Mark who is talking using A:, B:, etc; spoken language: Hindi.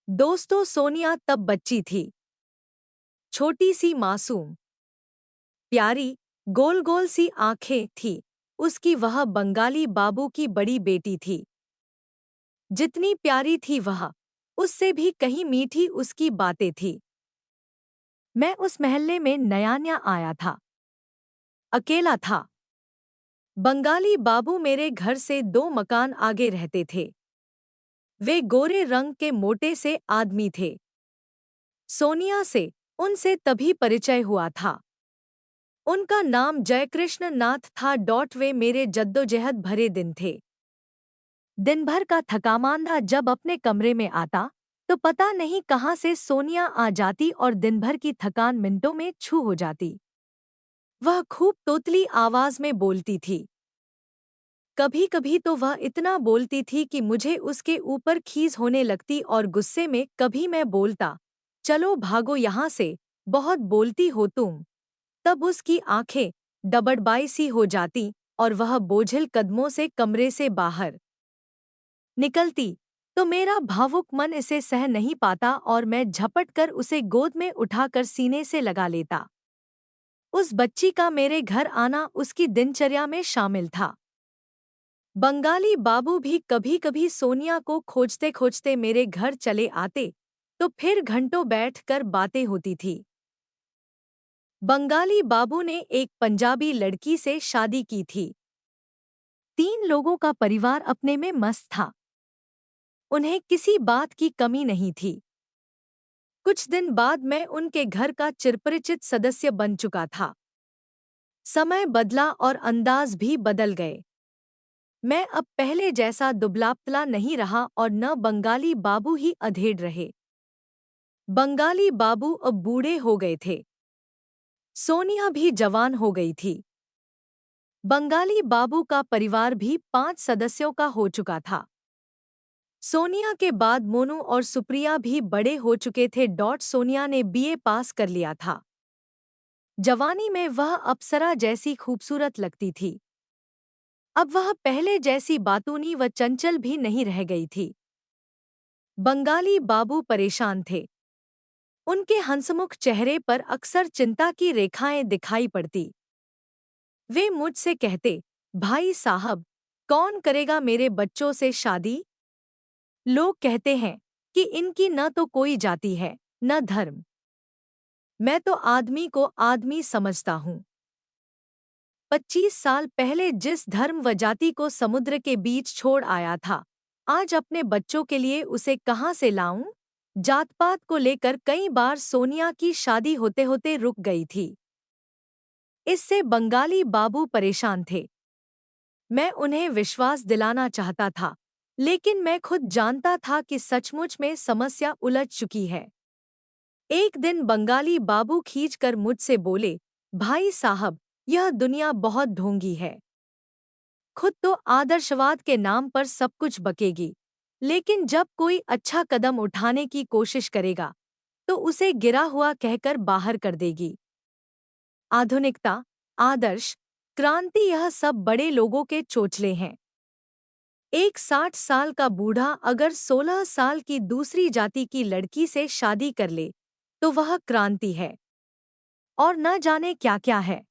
A: दोस्तों, सोनिया तब बच्ची थी, छोटी सी मासूम, प्यारी, गोल गोल सी आंखें थी। उसकी वह बंगाली बाबू की बड़ी बेटी थी। जितनी प्यारी थी वह, उससे भी कहीं मीठी उसकी बातें थी। मैं उस मोहल्ले में नया नया आया था, अकेला था। बंगाली बाबू मेरे घर से 2 मकान आगे रहते थे। वे गोरे रंग के मोटे से आदमी थे। सोनिया से उनसे तभी परिचय हुआ था। उनका नाम जयकृष्ण नाथ था। वे मेरे जद्दोजहद भरे दिन थे। दिन भर का थकामांदा जब अपने कमरे में आता तो पता नहीं कहाँ से सोनिया आ जाती और दिन भर की थकान मिनटों में छू हो जाती। वह खूब तोतली आवाज में बोलती थी। कभी कभी तो वह इतना बोलती थी कि मुझे उसके ऊपर खीज होने लगती और गुस्से में कभी मैं बोलता, चलो भागो यहाँ से, बहुत बोलती हो तुम। तब उसकी आंखें डबडबाई सी हो जाती और वह बोझिल कदमों से कमरे से बाहर निकलती तो मेरा भावुक मन इसे सह नहीं पाता और मैं झपट कर उसे गोद में उठाकर सीने से लगा लेता। उस बच्ची का मेरे घर आना उसकी दिनचर्या में शामिल था। बंगाली बाबू भी कभी कभी सोनिया को खोजते खोजते मेरे घर चले आते तो फिर घंटों बैठकर बातें होती थी। बंगाली बाबू ने एक पंजाबी लड़की से शादी की थी। 3 लोगों का परिवार अपने में मस्त था। उन्हें किसी बात की कमी नहीं थी। कुछ दिन बाद मैं उनके घर का चिरपरिचित सदस्य बन चुका था। समय बदला और अंदाज भी बदल गए। मैं अब पहले जैसा दुबला-पतला नहीं रहा और न बंगाली बाबू ही अधेड़ रहे। बंगाली बाबू अब बूढ़े हो गए थे। सोनिया भी जवान हो गई थी। बंगाली बाबू का परिवार भी 5 सदस्यों का हो चुका था। सोनिया के बाद मोनू और सुप्रिया भी बड़े हो चुके थे। सोनिया ने बीए पास कर लिया था। जवानी में वह अप्सरा जैसी खूबसूरत लगती थी। अब वह पहले जैसी बातूनी व चंचल भी नहीं रह गई थी। बंगाली बाबू परेशान थे। उनके हंसमुख चेहरे पर अक्सर चिंता की रेखाएं दिखाई पड़ती। वे मुझसे कहते, भाई साहब, कौन करेगा मेरे बच्चों से शादी? लोग कहते हैं कि इनकी न तो कोई जाति है, न धर्म। मैं तो आदमी को आदमी समझता हूँ। 25 साल पहले जिस धर्म व जाति को समुद्र के बीच छोड़ आया था, आज अपने बच्चों के लिए उसे कहाँ से लाऊं? जात-पात को लेकर कई बार सोनिया की शादी होते होते रुक गई थी। इससे बंगाली बाबू परेशान थे। मैं उन्हें विश्वास दिलाना चाहता था, लेकिन मैं खुद जानता था कि सचमुच में समस्या उलझ चुकी है। एक दिन बंगाली बाबू खींचकर मुझसे बोले, भाई साहब, यह दुनिया बहुत ढोंगी है। खुद तो आदर्शवाद के नाम पर सब कुछ बकेगी, लेकिन जब कोई अच्छा कदम उठाने की कोशिश करेगा, तो उसे गिरा हुआ कहकर बाहर कर देगी। आधुनिकता, आदर्श, क्रांति, यह सब बड़े लोगों के चोचले हैं। एक 60 साल का बूढ़ा अगर 16 साल की दूसरी जाति की लड़की से शादी कर ले, तो वह क्रांति है और न जाने क्या क्या है।